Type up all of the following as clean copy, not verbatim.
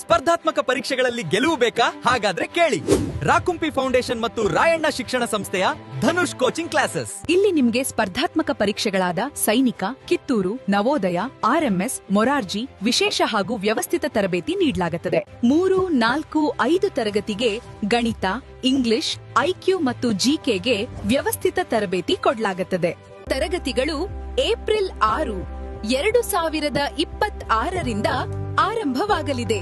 ಸ್ಪರ್ಧಾತ್ಮಕ ಪರೀಕ್ಷೆಗಳಲ್ಲಿ ಗೆಲುವು ಬೇಕಾ? ಹಾಗಾದ್ರೆ ಕೇಳಿ ರಾಕುಂಪಿ ಫೌಂಡೇಶನ್ ಮತ್ತು ರಾಯಣ್ಣ ಶಿಕ್ಷಣ ಸಂಸ್ಥೆಯ ಧನುಷ್ ಕೋಚಿಂಗ್ ಕ್ಲಾಸಸ್. ಇಲ್ಲಿ ನಿಮ್ಗೆ ಸ್ಪರ್ಧಾತ್ಮಕ ಪರೀಕ್ಷೆಗಳಾದ ಸೈನಿಕ, ಕಿತ್ತೂರು, ನವೋದಯ, RMS, ಮೊರಾರ್ಜಿ ವಿಶೇಷ ಹಾಗೂ ವ್ಯವಸ್ಥಿತ ತರಬೇತಿ ನೀಡಲಾಗುತ್ತದೆ. 3, 4, 5 ತರಗತಿಗೆ ಗಣಿತ, ಇಂಗ್ಲಿಷ್, IQ ಮತ್ತು GKಗೆ ವ್ಯವಸ್ಥಿತ ತರಬೇತಿ ಕೊಡಲಾಗುತ್ತದೆ. ತರಗತಿಗಳು ಏಪ್ರಿಲ್ 6, 2026ರಿಂದ ಆರಂಭವಾಗಲಿದೆ.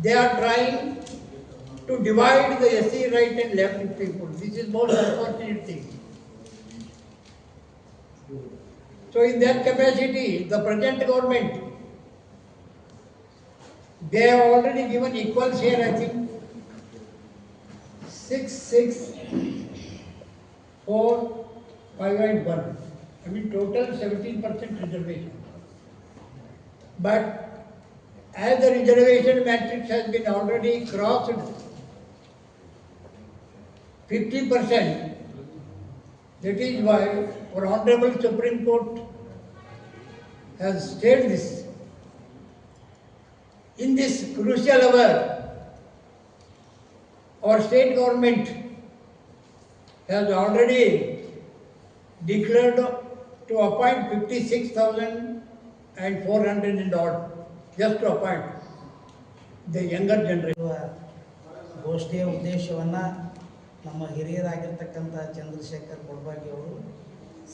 They are trying to divide the SC right and left people. This is most unfortunate thing. So in that capacity, the present government, they have already given equal share, I think, 6, 6, 4, 5 and 1. I mean total 17% reservation. But as the reservation matrix has been already crossed 50%, that is why our Honorable Supreme Court has stated this. In this crucial hour, our state government has already declared to appoint 56,400 and odd. Just to appoint the younger generation. ಗೋಷ್ಠಿಯ ಉದ್ದೇಶವನ್ನು ನಮ್ಮ ಹಿರಿಯರಾಗಿರ್ತಕ್ಕಂಥ ಚಂದ್ರಶೇಖರ್ ಕೊಡಬಾಗಿ ಅವರು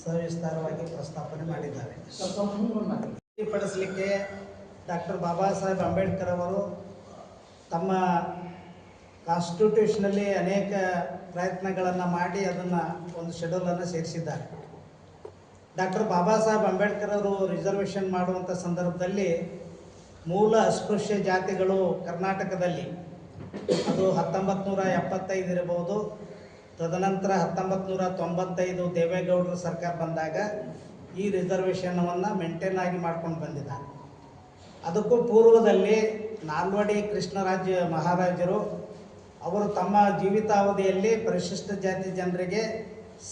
ಸವಿಸ್ತಾರವಾಗಿ ಪ್ರಸ್ತಾಪನೆ ಮಾಡಿದ್ದಾರೆ. ಪಡಿಸಲಿಕ್ಕೆ doctor Baba Saheb Ambedkar ಅವರು ತಮ್ಮ ಕಾನ್ಸ್ಟಿಟ್ಯೂಷನಲ್ಲಿ ಅನೇಕ ಪ್ರಯತ್ನಗಳನ್ನು ಮಾಡಿ ಅದನ್ನು ಒಂದು ಶೆಡ್ಯೂಲನ್ನು ಸೇರಿಸಿದ್ದಾರೆ. ಡಾಕ್ಟರ್ ಬಾಬಾ ಸಾಹೇಬ್ ಅಂಬೇಡ್ಕರ್ ಅವರು ರಿಸರ್ವೇಷನ್ ಮಾಡುವಂಥ ಸಂದರ್ಭದಲ್ಲಿ ಮೂಲ ಅಸ್ಪೃಶ್ಯ ಜಾತಿಗಳು ಕರ್ನಾಟಕದಲ್ಲಿ ಅದು 1975 ಇರಬಹುದು, ತದನಂತರ 1995 ದೇವೇಗೌಡರ ಸರ್ಕಾರ ಬಂದಾಗ ಈ ರಿಸರ್ವೇಷನವನ್ನು ಮೇಂಟೈನ್ ಆಗಿ ಮಾಡ್ಕೊಂಡು ಬಂದಿದ್ದಾರೆ. ಅದಕ್ಕೂ ಪೂರ್ವದಲ್ಲಿ ನಾಲ್ವಡಿ ಕೃಷ್ಣರಾಜ ಮಹಾರಾಜರು ಅವರು ತಮ್ಮ ಜೀವಿತಾವಧಿಯಲ್ಲಿ ಪರಿಶಿಷ್ಟ ಜಾತಿ ಜನರಿಗೆ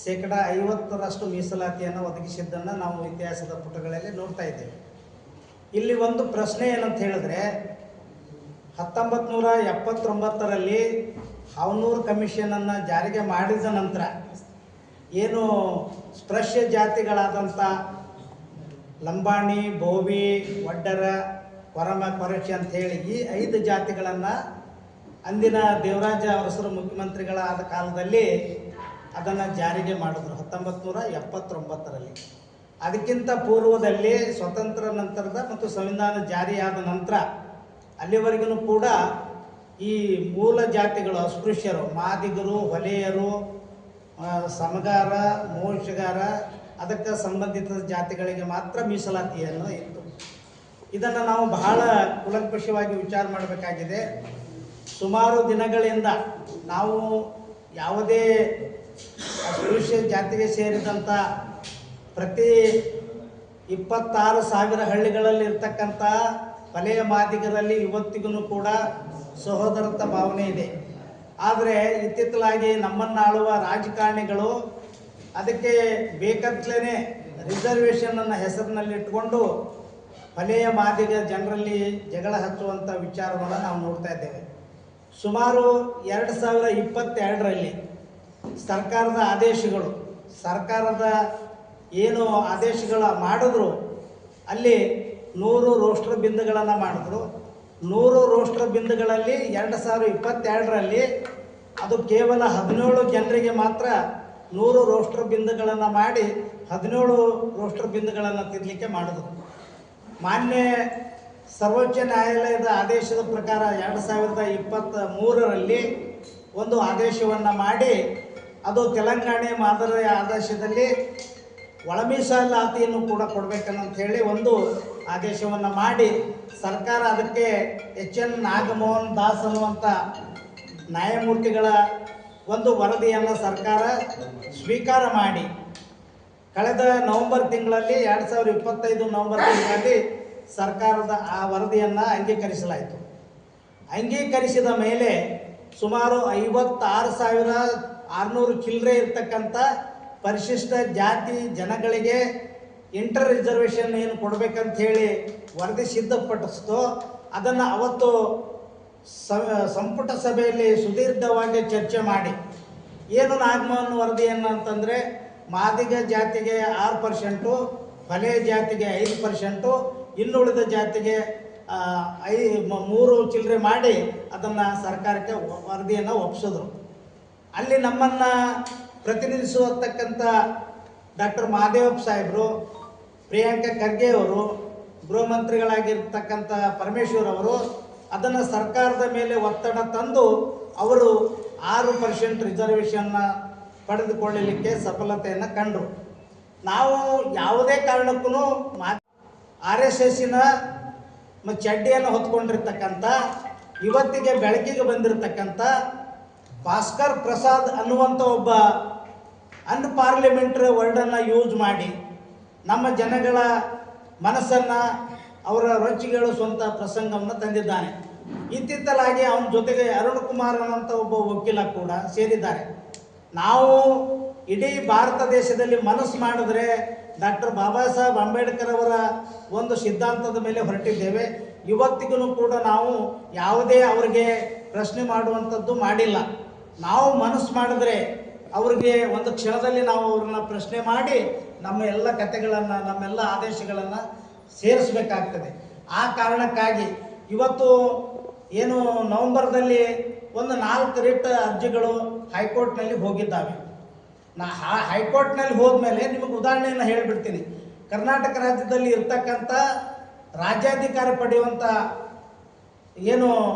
50% ಮೀಸಲಾತಿಯನ್ನು ಒದಗಿಸಿದ್ದನ್ನು ನಾವು ಇತಿಹಾಸದ ಪುಟಗಳಲ್ಲಿ ನೋಡ್ತಾ ಇದ್ದೇವೆ. ಇಲ್ಲಿ ಒಂದು ಪ್ರಶ್ನೆ ಏನಂತ ಹೇಳಿದ್ರೆ 1979ರಲ್ಲಿ ಹಾವನೂರು ಕಮಿಷನನ್ನು ಜಾರಿಗೆ ಮಾಡಿದ ನಂತರ ಏನು ಸ್ಪೃಶ್ಯ ಜಾತಿಗಳಾದಂಥ ಲಂಬಾಣಿ, ಬೋವಿ, ವಡ್ಡರ, ಕೊರಮ, ಕೊರಚಿ ಅಂಥೇಳಿ ಈ 5 ಜಾತಿಗಳನ್ನು ಅಂದಿನ ದೇವರಾಜ ಅರಸರು ಮುಖ್ಯಮಂತ್ರಿಗಳಾದ ಕಾಲದಲ್ಲಿ ಅದನ್ನು ಜಾರಿಗೆ ಮಾಡಿದ್ರು 1979ರಲ್ಲಿ. ಅದಕ್ಕಿಂತ ಪೂರ್ವದಲ್ಲಿ ಸ್ವತಂತ್ರ ನಂತರದ ಮತ್ತು ಸಂವಿಧಾನ ಜಾರಿಯಾದ ನಂತರ ಅಲ್ಲಿವರೆಗೂ ಕೂಡ ಈ ಮೂಲ ಜಾತಿಗಳು ಅಸ್ಪೃಶ್ಯರು, ಮಾದಿಗರು, ಹೊಲೆಯರು, ಸಮಗಾರ, ಮೋಷಗಾರ, ಅದಕ್ಕೆ ಸಂಬಂಧಿತ ಜಾತಿಗಳಿಗೆ ಮಾತ್ರ ಮೀಸಲಾತಿಯನ್ನು ಇತ್ತು. ಇದನ್ನು ನಾವು ಬಹಳ ಕೂಲಂಕಷವಾಗಿ ವಿಚಾರ ಮಾಡಬೇಕಾಗಿದೆ. ಸುಮಾರು ದಿನಗಳಿಂದ ನಾವು ಯಾವುದೇ ಅಸ್ಪೃಶ್ಯ ಜಾತಿಗೆ ಸೇರಿದಂಥ ಪ್ರತಿ 26,000 ಹಳ್ಳಿಗಳಲ್ಲಿ ಇರ್ತಕ್ಕಂಥ ವಲಯ ಮಾದಿಗರಲ್ಲಿ ಇವತ್ತಿಗೂ ಕೂಡ ಸಹೋದರತ್ವ ಭಾವನೆ ಇದೆ. ಆದರೆ ಇತ್ತಿತ್ತಲಾಗಿ ನಮ್ಮನ್ನಾಳುವ ರಾಜಕಾರಣಿಗಳು ಅದಕ್ಕೆ ಬೇಕಂತಲೇ ರಿಸರ್ವೇಷನನ್ನು ಹೆಸರಿನಲ್ಲಿಟ್ಟುಕೊಂಡು ವಲಯ ಮಾದಿಗ ಜನರಲ್ಲಿ ಜಗಳ ಹಚ್ಚುವಂಥ ವಿಚಾರವನ್ನು ನಾವು ನೋಡ್ತಾ ಇದ್ದೇವೆ. ಸುಮಾರು 2022ರಲ್ಲಿ ಸರ್ಕಾರದ ಆದೇಶಗಳು, ಸರ್ಕಾರದ ಏನು ಆದೇಶಗಳು ಮಾಡಿದ್ರು ಅಲ್ಲಿ 100 ರೋಸ್ಟರ್ ಬಿಂದುಗಳನ್ನು ಮಾಡಿದ್ರು. 100 ರೋಸ್ಟರ್ ಬಿಂದುಗಳಲ್ಲಿ 2022ರಲ್ಲಿ ಅದು ಕೇವಲ 17 ಜನರಿಗೆ ಮಾತ್ರ 100 ರೋಸ್ಟರ್ ಬಿಂದುಗಳನ್ನು ಮಾಡಿ 17 ರೋಸ್ಟರ್ ಬಿಂದುಗಳನ್ನು ತಿರ್ಲಿಕ್ಕೆ ಮಾಡಿದ್ರು. ಮಾನ್ಯ ಸರ್ವೋಚ್ಚ ನ್ಯಾಯಾಲಯದ ಆದೇಶದ ಪ್ರಕಾರ 2023ರಲ್ಲಿ ಒಂದು ಆದೇಶವನ್ನು ಮಾಡಿ ಅದು ತೆಲಂಗಾಣ ಮಾದರಿ ಆದೇಶದಲ್ಲಿ ಒಳ ಮೀಸಲಾತಿಯನ್ನು ಕೂಡ ಕೊಡಬೇಕಂತ ಹೇಳಿ ಒಂದು ಆದೇಶವನ್ನು ಮಾಡಿ ಸರ್ಕಾರ ಅದಕ್ಕೆ HN ನಾಗಮೋಹನ್ ದಾಸ್ ಅನ್ನುವಂಥ ನ್ಯಾಯಮೂರ್ತಿಗಳ ಒಂದು ವರದಿಯನ್ನು ಸರ್ಕಾರ ಸ್ವೀಕಾರ ಮಾಡಿ ಕಳೆದ ನವೆಂಬರ್ ತಿಂಗಳಲ್ಲಿ 2025 ನವೆಂಬರ್ ತಿಂಗಳಲ್ಲಿ ಸರ್ಕಾರದ ಆ ವರದಿಯನ್ನು ಅಂಗೀಕರಿಸಲಾಯಿತು. ಅಂಗೀಕರಿಸಿದ ಮೇಲೆ ಸುಮಾರು 56,600 ಚಿಲ್ಲರೆ ಇರ್ತಕ್ಕಂಥ ಪರಿಶಿಷ್ಟ ಜಾತಿ ಜನಗಳಿಗೆ ಇಂಟರ್ ರಿಸರ್ವೇಷನ್ ಏನು ಕೊಡಬೇಕಂತ ಹೇಳಿ ವರದಿ ಸಿದ್ಧಪಡಿಸ್ತೋ ಅದನ್ನು ಅವತ್ತು ಸಂಪುಟ ಸಭೆಯಲ್ಲಿ ಸುದೀರ್ಘವಾಗಿ ಚರ್ಚೆ ಮಾಡಿ ಏನು ನಾಗಮೋಹನ್ ವರದಿಯನ್ನು ಅಂತಂದರೆ ಮಾದಿಗ ಜಾತಿಗೆ 6%, ಹೊಲೆ ಜಾತಿಗೆ 5%, ಇನ್ನುಳಿದ ಜಾತಿಗೆ 3 ಚಿಲ್ಲರೆ ಮಾಡಿ ಅದನ್ನು ಸರ್ಕಾರಕ್ಕೆ ವರದಿಯನ್ನು ಒಪ್ಪಿಸಿದ್ರು. ಅಲ್ಲಿ ನಮ್ಮನ್ನು ಪ್ರತಿನಿಧಿಸುವತಕ್ಕಂಥ ಡಾಕ್ಟರ್ ಮಹಾದೇವಪ್ಪ ಸಾಹೇಬರು, ಪ್ರಿಯಾಂಕಾ ಖರ್ಗೆ ಅವರು, ಗೃಹ ಮಂತ್ರಿಗಳಾಗಿರ್ತಕ್ಕಂಥ ಪರಮೇಶ್ವರ್ ಅವರು ಅದನ್ನು ಸರ್ಕಾರದ ಮೇಲೆ ಒತ್ತಡ ತಂದು ಅವರು 6% ರಿಸರ್ವೇಷನ್ನ ಪಡೆದುಕೊಳ್ಳಲಿಕ್ಕೆ ಸಫಲತೆಯನ್ನು ಕಂಡರು. ನಾವು ಯಾವುದೇ ಕಾರಣಕ್ಕೂ RSSನ ಚಡ್ಡಿಯನ್ನು ಹೊತ್ಕೊಂಡಿರ್ತಕ್ಕಂಥ ಇವತ್ತಿಗೆ ಬೆಳಕಿಗೆ ಬಂದಿರತಕ್ಕಂಥ ಭಾಸ್ಕರ್ ಪ್ರಸಾದ್ ಅನ್ನುವಂಥ ಒಬ್ಬ ಅನ್ಪಾರ್ಲಿಮೆಂಟ್ರಿ ವರ್ಡನ್ನು ಯೂಸ್ ಮಾಡಿ ನಮ್ಮ ಜನಗಳ ಮನಸ್ಸನ್ನು ಅವರ ರೊಚ್ಚಿಗೇಳಿಸುವಂಥ ಪ್ರಸಂಗವನ್ನು ತಂದಿದ್ದಾನೆ. ಇತ್ತಿತ್ತಲಾಗಿ ಅವನ ಜೊತೆಗೆ ಅರುಣ್ ಕುಮಾರ್ ಅನ್ನುವಂಥ ಒಬ್ಬ ವಕೀಲ ಕೂಡ ಸೇರಿದ್ದಾರೆ. ನಾವು ಇಡೀ ಭಾರತ ದೇಶದಲ್ಲಿ ಮನಸ್ಸು ಮಾಡಿದ್ರೆ ಡಾಕ್ಟರ್ ಬಾಬಾ ಸಾಹೇಬ್ ಅಂಬೇಡ್ಕರ್ ಅವರ ಒಂದು ಸಿದ್ಧಾಂತದ ಮೇಲೆ ಹೊರಟಿದ್ದೇವೆ. ಇವತ್ತಿಗೂ ಕೂಡ ನಾವು ಯಾವುದೇ ಅವರಿಗೆ ಪ್ರಶ್ನೆ ಮಾಡುವಂಥದ್ದು ಮಾಡಿಲ್ಲ. ನಾವು ಮನಸ್ಸು ಮಾಡಿದ್ರೆ ಅವ್ರಿಗೆ ಒಂದು ಕ್ಷಣದಲ್ಲಿ ನಾವು ಅವ್ರನ್ನ ಪ್ರಶ್ನೆ ಮಾಡಿ ನಮ್ಮ ಎಲ್ಲ ಕಥೆಗಳನ್ನು, ನಮ್ಮೆಲ್ಲ ಆದೇಶಗಳನ್ನು ಸೇರಿಸಬೇಕಾಗ್ತದೆ. ಆ ಕಾರಣಕ್ಕಾಗಿ ಇವತ್ತು ಏನು ನವೆಂಬರ್ದಲ್ಲಿ ಒಂದು 4 ರಿಟ್ ಅರ್ಜಿಗಳು ಹೈಕೋರ್ಟ್ನಲ್ಲಿ ಹೋಗಿದ್ದಾವೆ. ಹೈಕೋರ್ಟ್ನಲ್ಲಿ ಹೋದ್ಮೇಲೆ ನಿಮಗೆ ಉದಾಹರಣೆಯನ್ನು ಹೇಳಿಬಿಡ್ತೀನಿ. ಕರ್ನಾಟಕ ರಾಜ್ಯದಲ್ಲಿ ಇರ್ತಕ್ಕಂಥ ರಾಜ್ಯಾಧಿಕಾರ ಪಡೆಯುವಂಥ ಏನು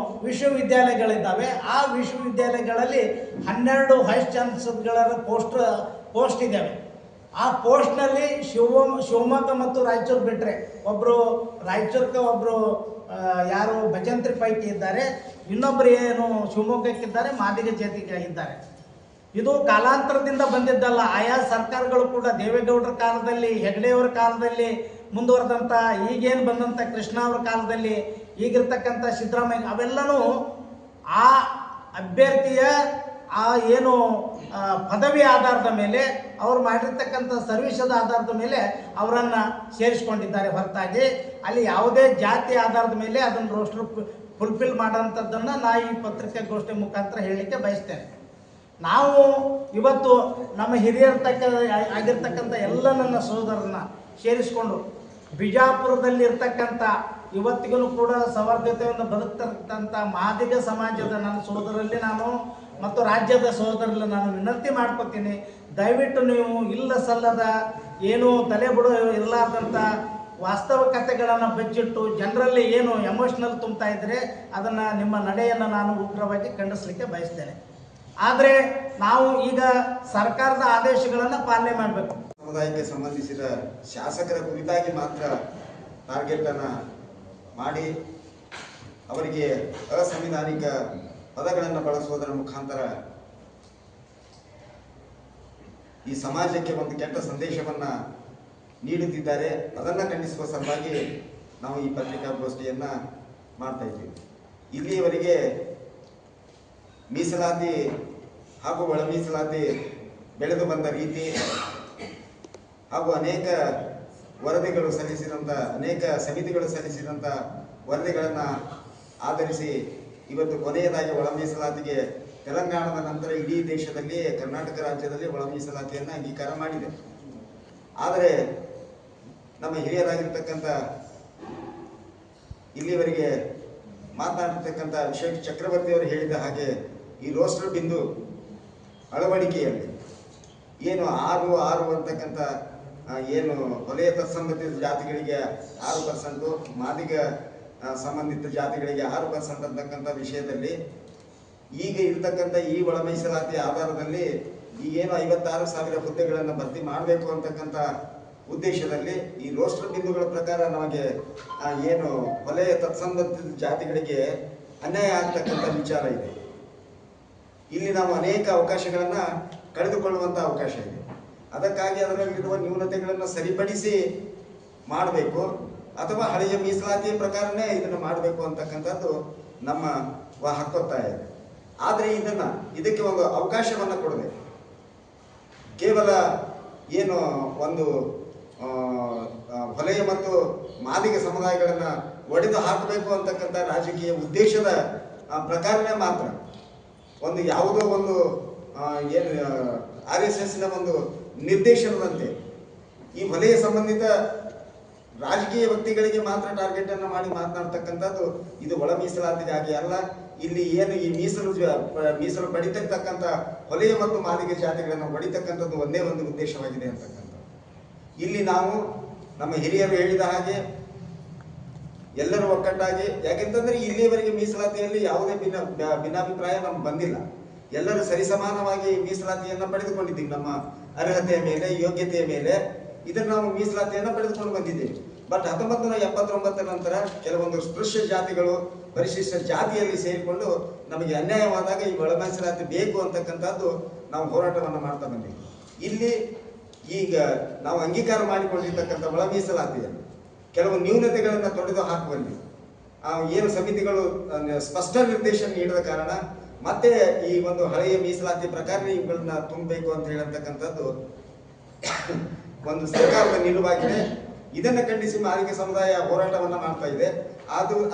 ವಿಶ್ವವಿದ್ಯಾಲಯಗಳಿದ್ದಾವೆ, ಆ ವಿಶ್ವವಿದ್ಯಾಲಯಗಳಲ್ಲಿ 12 ವೈಸ್ ಚಾನ್ಸಲರ್ಗಳ ಪೋಸ್ಟ್ ಇದ್ದಾವೆ. ಆ ಪೋಸ್ಟ್ನಲ್ಲಿ ಶಿವಮೊಗ್ಗ ಮತ್ತು ರಾಯಚೂರು ಬಿಟ್ಟರೆ ಒಬ್ಬರು ರಾಯಚೂರ್ಗೆ ಒಬ್ಬರು ಯಾರು ಭಜಂತ್ರಿ ಪೈಕಿ ಇದ್ದಾರೆ, ಇನ್ನೊಬ್ಬರು ಏನು ಶಿವಮೊಗ್ಗಕ್ಕಿದ್ದಾರೆ, ಮಾದಿಗ ಜಾತಿಗೆ ಇದ್ದಾರೆ. ಇದು ಕಾಲಾಂತರದಿಂದ ಬಂದಿದ್ದಲ್ಲ. ಆಯಾ ಸರ್ಕಾರಗಳು ಕೂಡ ದೇವೇಗೌಡರ ಕಾಲದಲ್ಲಿ, ಹೆಗಡೆಯವರ ಕಾಲದಲ್ಲಿ ಮುಂದುವರೆದಂಥ, ಈಗೇನು ಬಂದಂಥ ಕೃಷ್ಣ ಅವರ ಕಾಲದಲ್ಲಿ, ಈಗಿರ್ತಕ್ಕಂಥ ಸಿದ್ದರಾಮಯ್ಯ, ಅವೆಲ್ಲನೂ ಆ ಅಭ್ಯರ್ಥಿಯ ಆ ಏನು ಪದವಿ ಆಧಾರದ ಮೇಲೆ, ಅವ್ರು ಮಾಡಿರ್ತಕ್ಕಂಥ ಸರ್ವಿಸದ ಆಧಾರದ ಮೇಲೆ ಅವರನ್ನು ಸೇರಿಸ್ಕೊಂಡಿದ್ದಾರೆ ಹೊರತಾಗಿ ಅಲ್ಲಿ ಯಾವುದೇ ಜಾತಿ ಆಧಾರದ ಮೇಲೆ ಅದನ್ನು ರೋಸ್ಟರ್ ಫುಲ್ಫಿಲ್ ಮಾಡೋಂಥದ್ದನ್ನು ನಾ ಈ ಪತ್ರಿಕಾಗೋಷ್ಠಿ ಮುಖಾಂತರ ಹೇಳಲಿಕ್ಕೆ ಬಯಸ್ತೇನೆ. ನಾವು ಇವತ್ತು ನಮ್ಮ ಆಗಿರ್ತಕ್ಕಂಥ ಎಲ್ಲ ನನ್ನ ಸಹೋದರರನ್ನ ಸೇರಿಸಿಕೊಂಡು ಬಿಜಾಪುರದಲ್ಲಿರ್ತಕ್ಕಂಥ ಇವತ್ತಿಗೂ ಕೂಡ ಸವರ್ಗತೆಯನ್ನು ಬದುಕ್ತಕ್ಕಂಥ ಮಾದಿಗ ಸಮಾಜದ ನನ್ನ ಸಹೋದರಲ್ಲಿ ನಾನು ಮತ್ತು ರಾಜ್ಯದ ಸಹೋದರಲ್ಲಿ ನಾನು ವಿನಂತಿ ಮಾಡ್ಕೊತೀನಿ, ದಯವಿಟ್ಟು ನೀವು ಇಲ್ಲ ಸಲ್ಲದ ಏನು ತಲೆ ಬಿಡೋ ಇರಲಾರ್ದಂಥ ವಾಸ್ತವಿಕತೆಗಳನ್ನು ಬಚ್ಚಿಟ್ಟು ಜನರಲ್ಲಿ ಏನು ಎಮೋಷ್ನಲ್ ತುಂಬ್ತಾ ಇದ್ದರೆ ಅದನ್ನು ನಿಮ್ಮ ನಡೆಯನ್ನು ನಾನು ಉಗ್ರವಾಗಿ ಖಂಡಿಸಲಿಕ್ಕೆ ಬಯಸ್ತೇನೆ. ಆದರೆ ನಾವು ಈಗ ಸರ್ಕಾರದ ಆದೇಶಗಳನ್ನು ಪಾಲನೆ ಮಾಡಬೇಕು. ಸಮುದಾಯಕ್ಕೆ ಸಂಬಂಧಿಸಿದ ಶಾಸಕರ ಕುರಿತಾಗಿ ಮಾತ್ರ ಟಾರ್ಗೆಟ್ ಅನ್ನು ಮಾಡಿ ಅವರಿಗೆ ಅಸಂವಿಧಾನಿಕ ಪದಗಳನ್ನು ಬಳಸುವುದರ ಮುಖಾಂತರ ಈ ಸಮಾಜಕ್ಕೆ ಒಂದು ಕೆಟ್ಟ ಸಂದೇಶವನ್ನ ನೀಡುತ್ತಿದ್ದಾರೆ. ಅದನ್ನು ಖಂಡಿಸುವ ಸಲುವಾಗಿ ನಾವು ಈ ಪತ್ರಿಕಾಗೋಷ್ಠಿಯನ್ನ ಮಾಡ್ತಾ ಇದ್ದೀವಿ. ಇಲ್ಲಿಯವರೆಗೆ ಮೀಸಲಾತಿ ಹಾಗೂ ಒಳ ಮೀಸಲಾತಿ ಬೆಳೆದು ಬಂದ ರೀತಿ ಹಾಗೂ ಅನೇಕ ವರದಿಗಳು ಸಲ್ಲಿಸಿದಂಥ, ಅನೇಕ ಸಮಿತಿಗಳು ಸಲ್ಲಿಸಿದಂಥ ವರದಿಗಳನ್ನು ಆಧರಿಸಿ ಇವತ್ತು ಕೊನೆಯದಾಗಿ ಒಳ ಮೀಸಲಾತಿಗೆ ತೆಲಂಗಾಣದ ನಂತರ ಇಡೀ ದೇಶದಲ್ಲಿ ಕರ್ನಾಟಕ ರಾಜ್ಯದಲ್ಲಿ ಒಳ ಮೀಸಲಾತಿಯನ್ನು ಅಂಗೀಕಾರ ಮಾಡಿದೆ. ಆದರೆ ನಮ್ಮ ಹಿರಿಯರಾಗಿರ್ತಕ್ಕಂಥ ಇಲ್ಲಿವರೆಗೆ ಮಾತನಾಡಿರ್ತಕ್ಕಂಥ ವಿಶ್ವೇಶ್ ಚಕ್ರವರ್ತಿ ಅವರು ಹೇಳಿದ ಹಾಗೆ ಈ ರೋಸ್ಟರ್ ಬಿಂದು ಅಳವಡಿಕೆಯಲ್ಲಿ ಏನು 6 ಅಂತಕ್ಕಂಥ ಏನು ವಲಯ ತತ್ಸಂಬಂಧಿತ ಜಾತಿಗಳಿಗೆ 6%, ಮಾದಿಗ ಸಂಬಂಧಿತ ಜಾತಿಗಳಿಗೆ 6% ಅಂತಕ್ಕಂಥ ವಿಷಯದಲ್ಲಿ ಈಗ ಇರ್ತಕ್ಕಂಥ ಈ ಒಳ ಮೀಸಲಾತಿ ಆಧಾರದಲ್ಲಿ ಈಗೇನು 56,000 ಹುದ್ದೆಗಳನ್ನು ಭರ್ತಿ ಮಾಡಬೇಕು ಅಂತಕ್ಕಂಥ ಉದ್ದೇಶದಲ್ಲಿ ಈ ರೋಸ್ಟರ್ ಬಿಂದುಗಳ ಪ್ರಕಾರ ನಮಗೆ ಏನು ವಲಯ ತತ್ಸಂಬಂಧಿತ ಜಾತಿಗಳಿಗೆ ಅನ್ಯಾಯ ಆಗ್ತಕ್ಕಂಥ ವಿಚಾರ ಇದೆ. ಇಲ್ಲಿ ನಾವು ಅನೇಕ ಅವಕಾಶಗಳನ್ನು ಕಳೆದುಕೊಳ್ಳುವಂಥ ಅವಕಾಶ ಇದೆ. ಅದಕ್ಕಾಗಿ ಅದರಲ್ಲಿರುವ ನ್ಯೂನತೆಗಳನ್ನು ಸರಿಪಡಿಸಿ ಮಾಡಬೇಕು ಅಥವಾ ಹಳೆಯ ಮೀಸಲಾತಿಯ ಪ್ರಕಾರನೇ ಇದನ್ನು ಮಾಡಬೇಕು ಅಂತಕ್ಕಂಥದ್ದು ನಮ್ಮ ಹಕ್ಕೊತ್ತಾಯ ಇದೆ. ಆದರೆ ಇದಕ್ಕೆ ಒಂದು ಅವಕಾಶವನ್ನು ಕೊಡದೆ ಕೇವಲ ಏನು ಒಂದು ಹೊಲೆಯ ಮತ್ತು ಮಾದಿಗ ಸಮುದಾಯಗಳನ್ನು ಒಡೆದು ಹಾಕಬೇಕು ಅಂತಕ್ಕಂಥ ರಾಜಕೀಯ ಉದ್ದೇಶದ ಪ್ರಕಾರನೇ ಮಾತ್ರ ಒಂದು ಯಾವುದೋ ಒಂದು ಏನು RSSನ ಒಂದು ನಿರ್ದೇಶನದಂತೆ ಈ ವಲಯ ಸಂಬಂಧಿತ ರಾಜಕೀಯ ವ್ಯಕ್ತಿಗಳಿಗೆ ಮಾತ್ರ ಟಾರ್ಗೆಟ್ ಅನ್ನು ಮಾಡಿ ಮಾತನಾಡ್ತಕ್ಕಂಥದ್ದು ಇದು ಒಳ ಮೀಸಲಾತಿಗಾಗಿ ಅಲ್ಲ. ಇಲ್ಲಿ ಏನು ಈ ಮೀಸಲು ಪಡಿತಕ್ಕಂಥ ಹೊಲೆಯ ಮತ್ತು ಮಾದಿಗ ಜಾತಿಗಳನ್ನು ಹೊಡಿತಕ್ಕಂಥದ್ದು ಒಂದೇ ಒಂದು ಉದ್ದೇಶವಾಗಿದೆ ಅಂತಕ್ಕಂಥ. ಇಲ್ಲಿ ನಾವು ನಮ್ಮ ಹಿರಿಯರು ಹೇಳಿದ ಹಾಗೆ ಎಲ್ಲರೂ ಒಕ್ಕಟ್ಟಾಗಿ, ಯಾಕೆಂತಂದ್ರೆ ಇಲ್ಲಿಯವರೆಗೆ ಮೀಸಲಾತಿಯಲ್ಲಿ ಯಾವುದೇ ಭಿನ್ನಾಭಿಪ್ರಾಯ ನಮ್ಗೆ ಬಂದಿಲ್ಲ. ಎಲ್ಲರೂ ಸರಿಸಮಾನವಾಗಿ ಮೀಸಲಾತಿಯನ್ನು ಪಡೆದುಕೊಂಡಿದ್ದೀವಿ. ನಮ್ಮ ಅರ್ಹತೆಯ ಮೇಲೆ, ಯೋಗ್ಯತೆಯ ಮೇಲೆ ಇದನ್ನು ನಾವು ಮೀಸಲಾತಿಯನ್ನು ಪಡೆದುಕೊಂಡು ಬಂದಿದ್ದೇವೆ. ಬಟ್ 1979 ನಂತರ ಕೆಲವೊಂದು ಸ್ಪೃಶ್ಯ ಜಾತಿಗಳು ಪರಿಶಿಷ್ಟ ಜಾತಿಯಲ್ಲಿ ಸೇರಿಕೊಂಡು ನಮಗೆ ಅನ್ಯಾಯವಾದಾಗ ಈ ಒಳ ಮೀಸಲಾತಿ ಬೇಕು ಅಂತಕ್ಕಂಥದ್ದು ನಾವು ಹೋರಾಟವನ್ನು ಮಾಡ್ತಾ ಬಂದಿದ್ದೀವಿ. ಇಲ್ಲಿ ಈಗ ನಾವು ಅಂಗೀಕಾರ ಮಾಡಿಕೊಂಡಿರ್ತಕ್ಕಂಥ ಒಳ ಮೀಸಲಾತಿಯಲ್ಲಿ ಕೆಲವು ನ್ಯೂನತೆಗಳನ್ನು ತೊಡೆದು ಹಾಕುವಲ್ಲಿ ಏನು ಸಮಿತಿಗಳು ಸ್ಪಷ್ಟ ನಿರ್ದೇಶನ ನೀಡಿದ ಕಾರಣ ಮತ್ತೆ ಈ ಒಂದು ಹಳೆಯ ಮೀಸಲಾತಿ ಪ್ರಕಾರ ಇವುಗಳನ್ನ ತುಂಬಬೇಕು ಅಂತ ಹೇಳತಕ್ಕಂಥದ್ದು ಒಂದು ಸರ್ಕಾರದ ನಿಲುವಾಗಿದೆ. ಇದನ್ನು ಖಂಡಿಸಿ ಮಾದಿಗ ಸಮುದಾಯ ಹೋರಾಟವನ್ನು ಮಾಡ್ತಾ ಇದೆ.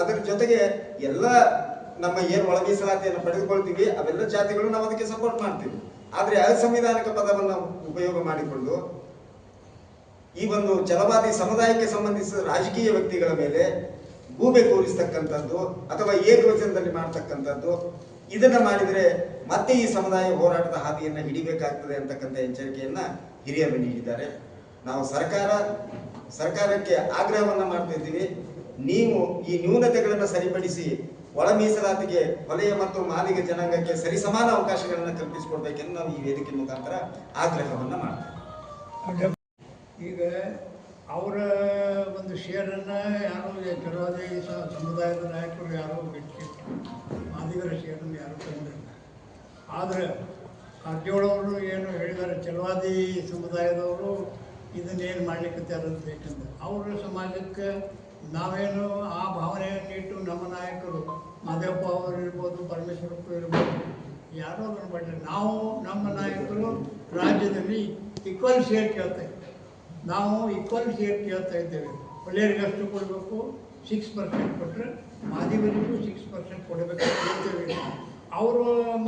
ಅದರ ಜೊತೆಗೆ ಎಲ್ಲ ನಮ್ಮ ಏನು ಒಳ ಮೀಸಲಾತಿಯನ್ನು ಪಡೆದುಕೊಳ್ತೀವಿ ಅವೆಲ್ಲ ಜಾತಿಗಳು ನಾವು ಅದಕ್ಕೆ ಸಪೋರ್ಟ್ ಮಾಡ್ತೀವಿ. ಆದರೆ ಅಸಂವಿಧಾನಿಕ ಪದವನ್ನು ಉಪಯೋಗ ಮಾಡಿಕೊಂಡು ಈ ಒಂದು ಛಲವಾದಿ ಸಮುದಾಯಕ್ಕೆ ಸಂಬಂಧಿಸಿದ ರಾಜಕೀಯ ವ್ಯಕ್ತಿಗಳ ಮೇಲೆ ಗೂಬೆ ಕೂರಿಸ್ತಕ್ಕಂಥದ್ದು ಅಥವಾ ಏಕವಚನದಲ್ಲಿ ಮಾಡ್ತಕ್ಕಂಥದ್ದು ಇದನ್ನ ಮಾಡಿದರೆ ಮತ್ತೆ ಈ ಸಮುದಾಯ ಹೋರಾಟದ ಹಾದಿಯನ್ನು ಹಿಡಿಬೇಕಾಗ್ತದೆ ಅಂತಕ್ಕಂಥ ಎಚ್ಚರಿಕೆಯನ್ನ ಹಿರಿಯರು ನೀಡಿದ್ದಾರೆ. ನಾವು ಸರ್ಕಾರಕ್ಕೆ ಆಗ್ರಹವನ್ನ ಮಾಡ್ತಾ ಇದ್ದೀವಿ. ನೀವು ಈ ನ್ಯೂನತೆಗಳನ್ನು ಸರಿಪಡಿಸಿ ಒಳ ಮೀಸಲಾತಿಗೆ ವಲಯ ಮತ್ತು ಮಾದಿಗ ಜನಾಂಗಕ್ಕೆ ಸರಿಸಮಾನ ಅವಕಾಶಗಳನ್ನು ಕಲ್ಪಿಸಿಕೊಡ್ಬೇಕೆಂದು ನಾವು ಈ ವೇದಿಕೆ ಮುಖಾಂತರ ಆಗ್ರಹವನ್ನ ಮಾಡ್ತೇವೆ. ಈಗ ಅವರ ಒಂದು ಶೇರನ್ನು ಯಾರು ಕೆಲವಾದಿ ಸಮುದಾಯದ ನಾಯಕರು ಯಾರೋ ಬಿಟ್ಟಿತ್ತು, ಮಾದಿಗರ ಶೇರನ್ನು ಯಾರು ತಂದಿಲ್ಲ. ಆದರೆ ಕಾರಜೋಳವರು ಏನು ಹೇಳಿದ್ದಾರೆ, ಛಲವಾದಿ ಸಮುದಾಯದವರು ಇದನ್ನೇನು ಮಾಡ್ಲಿಕ್ಕತ್ತಾರ ಅಂತ ಬೇಕಂದ್ರೆ ಅವರ ಸಮಾಜಕ್ಕೆ ನಾವೇನು ಆ ಭಾವನೆಯನ್ನು ಇಟ್ಟು ನಮ್ಮ ನಾಯಕರು ಮಾದೇವಪ್ಪ ಅವರು ಇರ್ಬೋದು, ಪರಮೇಶ್ವರಪ್ಪು ಇರ್ಬೋದು, ಯಾರೋ ಅದನ್ನು ಮಾಡಿಲ್ಲ. ನಾವು ನಮ್ಮ ನಾಯಕರು ರಾಜ್ಯದಲ್ಲಿ ಈಕ್ವಲ್ ಶೇರ್ ಕೇಳ್ತಾ ಇದ್ದೀವಿ. ನಾವು ಈಕ್ವಲ್ ಶೇರ್ ಕೇಳ್ತಾ ಇದ್ದೇವೆ. ಒಳ್ಳೆಯರಿಗೆ ಅಷ್ಟು ಕೊಡಬೇಕು, 6% ಕೊಟ್ಟರೆ ಮಾದಿಗರಿಗೂ 6% ಕೊಡಬೇಕು ಹೇಳ್ತೇವೆ. ಅವರ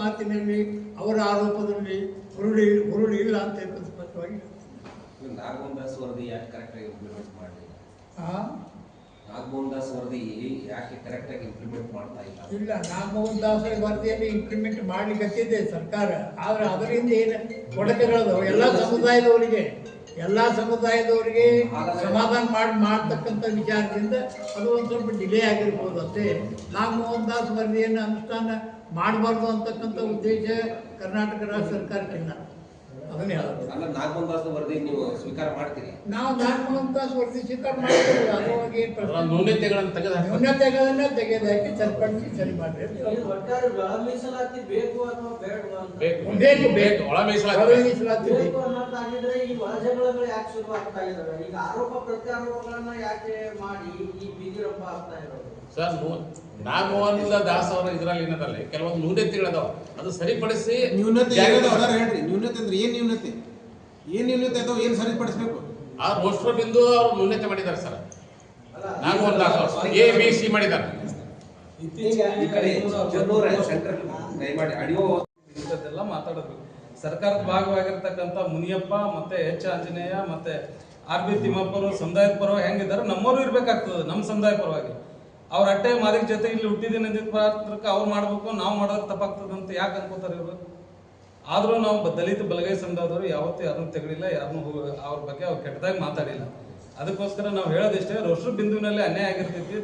ಮಾತಿನಲ್ಲಿ ಅವರ ಆರೋಪದಲ್ಲಿ ಹುರುಳಿ ಇಲ್ಲ ಅಂತ ಸ್ಪಷ್ಟವಾಗಿ ನಾಗಮೋಹನ್ ದಾಸ್ ವರದಿ ಯಾಕೆ ಕರೆಕ್ಟಾಗಿ ಇಂಪ್ಲಿಮೆಂಟ್ ಮಾಡಲಿಲ್ಲ? ನಾಗಮೋಹನ್ ದಾಸ್ ವರದಿ ಯಾಕೆ ಕರೆಕ್ಟಾಗಿ ಇಂಪ್ಲಿಮೆಂಟ್ ಮಾಡ್ತಾ ಇಲ್ಲ? ನಾಗಮೋಹನ್ ದಾಸ್ ವರದಿಯಲ್ಲಿ ಇಂಪ್ಲಿಮೆಂಟ್ ಮಾಡ್ಲಿಕ್ಕೆ ಸರ್ಕಾರ. ಆದರೆ ಅದರಿಂದ ಏನು ಕೊಡಕೆಗಳದು ಎಲ್ಲ ಸಮುದಾಯದವರಿಗೆ ಸಮಾಧಾನ ಮಾಡ್ತಕ್ಕಂಥ ವಿಚಾರದಿಂದ ಅದು ಒಂದು ಸ್ವಲ್ಪ ಡಿಲೇ ಆಗಿರ್ಬೋದು ಅಷ್ಟೇ. ನಾಗಮೋಹನ್ ದಾಸ್ ವರದಿಯನ್ನು ಅನುಷ್ಠಾನ ಮಾಡಬಾರ್ದು ಅಂತಕ್ಕಂಥ ಉದ್ದೇಶ ಕರ್ನಾಟಕ ರಾಜ್ಯ ಸರ್ಕಾರಕ್ಕಿಲ್ಲ. ಅದನ್ನೇ ಅಲ್ಲ, ನಾಗಮೋಹನ್ ದಾಸ್ ವರದಿ ನೀವು ಸ್ವೀಕಾರ ಮಾಡ್ತೀರಿ? ನಾವು ನಾಗಮೋಹನ್ ದಾಸ್ ವರದಿ ಸ್ವೀಕಾರ ಮಾಡ್ತೀವಿ. ಅದರೊಳಗೆ ನ್ಯೂನತೆಗಳನ್ನು ತೆಗೆದುಹಾಕಿ ಸರಿಪಡಿಸಿ ಸರಿ ಮಾಡ್ರಿ. ಬೇಕು ಅಥವಾ ಬೇಕು ಒಳ ಮೀಸಲಾತಿ ಈ ಒಳಜಗಳಗಳು ಯಾಕೆ ಶುರು ಆಗ್ತಾ ಇದಾವೆ? ಈಗ ಆರೋಪ ಪ್ರತ್ಯಾರೋಪಗಳನ್ನ ಯಾಕೆ ಮಾಡಿ ಈ ಬೀದಿರಂಪ ಆಗ್ತಾ ಇರೋದು? ಸರ್, ನಾಗಮೋಹನ್ ದಾಸ್ ಅವರ ಇದರಲ್ಲಿ ಏನದಲ್ಲಿ ಕೆಲವೊಂದು ನ್ಯೂನತೆಗಳದಾವ, ಅದು ಸರಿಪಡಿಸಿ ನ್ಯೂನತೆ ಹೇಳ್ರಿ. ನ್ಯೂನತೆ ಅಂದ್ರೆ ಏನ್ ನ್ಯೂನತೆ ಅದಾವ, ಏನ್ ಸರಿಪಡಿಸ್ಬೇಕು? ಆ ರೋಸ್ಟರ್ ಬಿಂದು ಅವ್ರು ನ್ಯೂನತೆ ಮಾಡಿದ್ದಾರೆ ಸರ್. ನಾಗಮೋಹನ್ ದಾಸ್ ಅವರು ABC ಮಾಡಿದ್ದಾರೆ. ಇಂಥದ್ದೆಲ್ಲ ಮಾತಾಡಬೇಕು. ಸರ್ಕಾರದ ಭಾಗವಾಗಿರ್ತಕ್ಕಂಥ ಮುನಿಯಪ್ಪ ಮತ್ತೆ H ಆಂಜನೇಯ ಮತ್ತೆ RB ತಿಮ್ಮಪ್ಪರು ಸಮುದಾಯದ ಪರವಾಗಿ ಹೆಂಗಿದ್ದಾರೆ ನಮ್ಮವರು ಇರ್ಬೇಕಾಗ್ತದೆ. ನಮ್ಮ ಸಮುದಾಯ ಪರವಾಗಿ ಅವ್ರ ಅಟ್ಟೆ ಮಾದಿಗ ಜೊತೆ ಇಲ್ಲಿ ಹುಟ್ಟಿದ್ದೀನಿ ಅಂದಿದ್ದ ಪಾತ್ರಕ್ಕೆ ಅವ್ರು ಮಾಡ್ಬೇಕು, ನಾವು ಮಾಡೋದು ತಪ್ಪಾಗ್ತದೆ ಅಂತ ಯಾಕೆ ಅನ್ಕೋತಾರೆ ಇವರು? ಆದರೂ ನಾವು ದಲಿತ ಬಲಗೈ ಸಮುದಾಯದವರು ಯಾವತ್ತೂ ಯಾರನ್ನೂ ತೆಗಲಿಲ್ಲ, ಯಾರನ್ನೂ ಅವ್ರ ಬಗ್ಗೆ ಅವ್ರು ಕೆಟ್ಟದಾಗಿ ಮಾತಾಡಿಲ್ಲ. ಅದಕ್ಕೋಸ್ಕರ ನಾವು ಹೇಳೋದಿಷ್ಟೇ, ರೋಸ್ಟರ್ ಬಿಂದುವಿನಲ್ಲಿ ಅನ್ಯಾಯ ಆಗಿರ್ತೈತಿ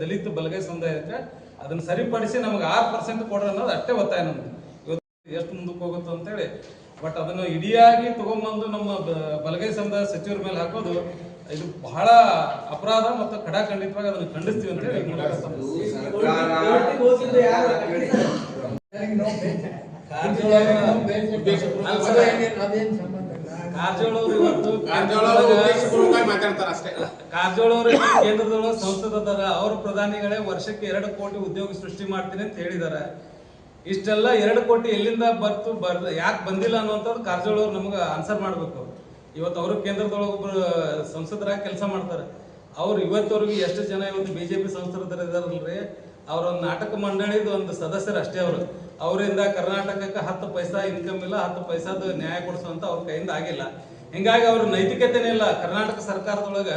ದಲಿತ ಬಲಗೈ ಸಮುದಾಯಕ್ಕೆ. ಅದನ್ನ ಸರಿಪಡಿಸಿ ನಮಗೆ 6% ಕೊಡ್ರಿ ಅನ್ನೋದು ಅಷ್ಟೇ ಒತ್ತಾಯ ನಮ್ದು. ಇವತ್ತು ಎಷ್ಟು ಮುಂದಕ್ಕೆ ಹೋಗುತ್ತೋ ಅಂತೇಳಿ. ಬಟ್ ಅದನ್ನು ಇಡಿಯಾಗಿ ತಗೊಂಡ್ಬಂದು ನಮ್ಮ ಬಲಗೈ ಸಮುದಾಯ ಸಚಿವರ ಮೇಲೆ ಹಾಕೋದು ಇದು ಬಹಳ ಅಪರಾಧ ಮತ್ತು ಖಡಾಖಂಡಿತವಾಗಿ ಅದನ್ನು ಖಂಡಿಸ್ತೀವಿ ಅಂತ ಹೇಳಿ ಅದೇನು ಸಂಬಂಧ ಇಲ್ಲ. ಕಾರಜೋಳ ಅವರು ಇವತ್ತು ಮಾತಾಡ್ತಾರ ಅಷ್ಟೇ. ಕಾರಜೋಳ ಅವರು ಕೇಂದ್ರದೊಳಗೆ ಸಂಸದರ ಅವ್ರ ಪ್ರಧಾನಿಗಳೇ ವರ್ಷಕ್ಕೆ 2 ಕೋಟಿ ಉದ್ಯೋಗ ಸೃಷ್ಟಿ ಮಾಡ್ತೀನಿ ಅಂತ ಹೇಳಿದಾರೆ. ಇಷ್ಟೆಲ್ಲ 2 ಕೋಟಿ ಎಲ್ಲಿಂದ ಯಾಕೆ ಬಂದಿಲ್ಲ ಅನ್ನುವಂಥದ್ದು ಕಾರಜೋಳ ಅವ್ರು ನಮ್ಗೆ ಆನ್ಸರ್ ಮಾಡ್ಬೇಕು. ಇವತ್ತು ಅವರು ಕೇಂದ್ರದೊಳಗೆ ಒಬ್ರು ಸಂಸದರಾಗಿ ಕೆಲಸ ಮಾಡ್ತಾರೆ. ಅವ್ರು ಇವತ್ತವರೆಗೂ ಎಷ್ಟು ಜನ ಇವತ್ತು ಬಿಜೆಪಿ ಸಂಸದರಿದಾರಲ್ರಿ, ಅವ್ರ ಒಂದು ನಾಟಕ ಮಂಡಳಿದ ಒಂದು ಸದಸ್ಯರು ಅಷ್ಟೇ. ಅವರಿಂದ ಕರ್ನಾಟಕಕ್ಕೆ 10 ಪೈಸಾ ಇನ್ಕಮ್ ಇಲ್ಲ, 10 ಪೈಸಾದ ನ್ಯಾಯ ಕೊಡಿಸುವಂತ ಅವ್ರ ಕೈಯಿಂದ ಆಗಿಲ್ಲ. ಹಿಂಗಾಗಿ ಅವ್ರ ನೈತಿಕತೆನೇ ಇಲ್ಲ. ಕರ್ನಾಟಕ ಸರ್ಕಾರದೊಳಗ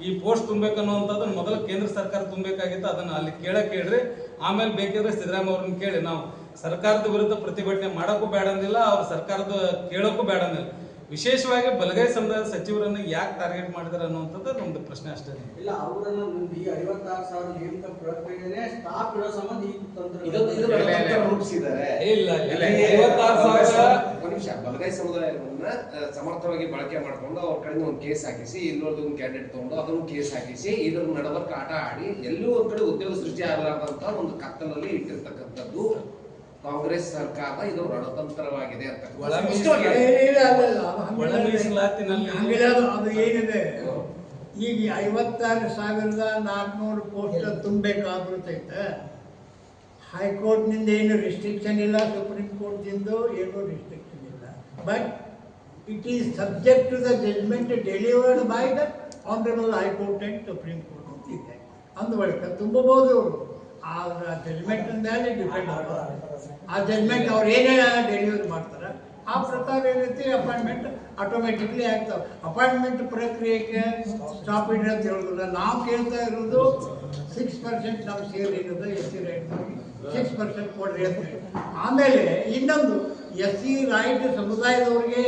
ಈ ಪೋಸ್ಟ್ ತುಂಬಬೇಕನ್ನುವಂಥದ್ದು ಮೊದಲು ಕೇಂದ್ರ ಸರ್ಕಾರ ತುಂಬಬೇಕಾಗಿತ್ತು. ಅದನ್ನ ಅಲ್ಲಿ ಕೇಳ್ರಿ, ಆಮೇಲೆ ಬೇಕಿದ್ರೆ ಸಿದ್ದರಾಮಯ್ಯ ಅವ್ರನ್ನ ಕೇಳಿ. ನಾವು ಸರ್ಕಾರದ ವಿರುದ್ಧ ಪ್ರತಿಭಟನೆ ಮಾಡೋಕ್ಕೂ ಬೇಡ ಅಂದಿಲ್ಲ, ಅವ್ರ ಸರ್ಕಾರದ ಕೇಳೋಕ್ಕೂ ಬೇಡ ಅಂದಿಲ್ಲ. ವಿಶೇಷವಾಗಿ ಬಲಗೈ ಸಮುದಾಯದ ಸಚಿವರನ್ನು ಯಾಕೆ ಟಾರ್ಗೆಟ್ ಮಾಡಿದಾರೆ ಅನ್ನುವಂಥದ್ದು ನಮ್ದು ಪ್ರಶ್ನೆ ಅಷ್ಟೇ. ಇಲ್ಲ, ಅವರನ್ನ 56,000 ನೇಮಕ ಪ್ರಕ್ರಿಯೆನೇ ಸ್ಟಾಪ್ ಇಡೋ ಸಂಬಂಧ ಈ ತಂತ್ರ ರೂಪಿಸಿದ್ದಾರೆ. ಇಲ್ಲ 56,000 ನಿಮಿಷ ಬಲಗೈ ಸಮುದಾಯವನ್ನ ಸಮರ್ಥವಾಗಿ ಬಳಕೆ ಮಾಡ್ಕೊಂಡು ಅವ್ರ ಕಡೆ ಒಂದು ಕೇಸ್ ಹಾಕಿಸಿ, ಇಲ್ಲೊಂದು ಒಂದು ಕ್ಯಾಂಡಿಡೇಟ್ ತಗೊಂಡು ಅದನ್ನು ಕೇಸ್ ಹಾಕಿಸಿ, ಇದ್ರ ನಡವರ್ಕ ಆಟ ಆಡಿ ಎಲ್ಲೂ ಒಂದ್ ಕಡೆ ಉದ್ಯೋಗ ಸೃಷ್ಟಿ ಆಗಲಾರ್ದಂತ ಒಂದು ಕತ್ತಲಲ್ಲಿ ಇಟ್ಟಿರ್ತಕ್ಕಂಥದ್ದು ಕಾಂಗ್ರೆಸ್ ಸರ್ಕಾರ. ಇದು ರಣತಂತ್ರವಾಗಿದೆ ಅಂತ ಅದು ಏನಿದೆ, ಈಗ 56,400 ಪೋಸ್ಟ್ ತುಂಬಬೇಕಾದ್ರೂ ಸಹಿತ ಹೈಕೋರ್ಟ್ನಿಂದ ಏನು ರಿಸ್ಟ್ರಿಕ್ಷನ್ ಇಲ್ಲ, ಸುಪ್ರೀಂ ಕೋರ್ಟ್ನಿಂದ ಏನೂ ರಿಸ್ಟ್ರಿಕ್ಷನ್ ಇಲ್ಲ. But it is subject to the judgment delivered by the honourable high court and supreme court ಅಂತ ಇದೆ. ಅಂದ್ಬಳಿಕ ತುಂಬಬಹುದು ಅವರು. ಆ ಜಜ್ಮೆಂಟ್ ಮೇಲೆ ಡಿಪೆಂಡ್ ಆಗೋದು. ಆ ಜಜ್ಮೆಂಟ್ ಅವ್ರು ಏನೇ ಡೆಲಿವರಿ ಮಾಡ್ತಾರೆ ಆ ಪ್ರಕಾರ ಏನೈತಿ ಅಪಾಯಿಂಟ್ಮೆಂಟ್ ಆಟೋಮೆಟಿಕ್ಲಿ ಆಗ್ತಾವೆ. ಅಪಾಯಿಂಟ್ಮೆಂಟ್ ಪ್ರಕ್ರಿಯೆಗೆ ಸ್ಟಾಪ್ ಇಡ್ರಿ ಅಂತ ಹೇಳೋದಿಲ್ಲ. ನಾವು ಕೇಳ್ತಾ ಇರೋದು 6% ನಮ್ಮ ಶೇರ್ ಇರೋದು SC ರೈಟ್ 6% ಕೊಡ್ರಿ ಅಂತ ಹೇಳಿ. ಆಮೇಲೆ ಇನ್ನೊಂದು SC ರೈಟ್ ಸಮುದಾಯದವ್ರಿಗೆ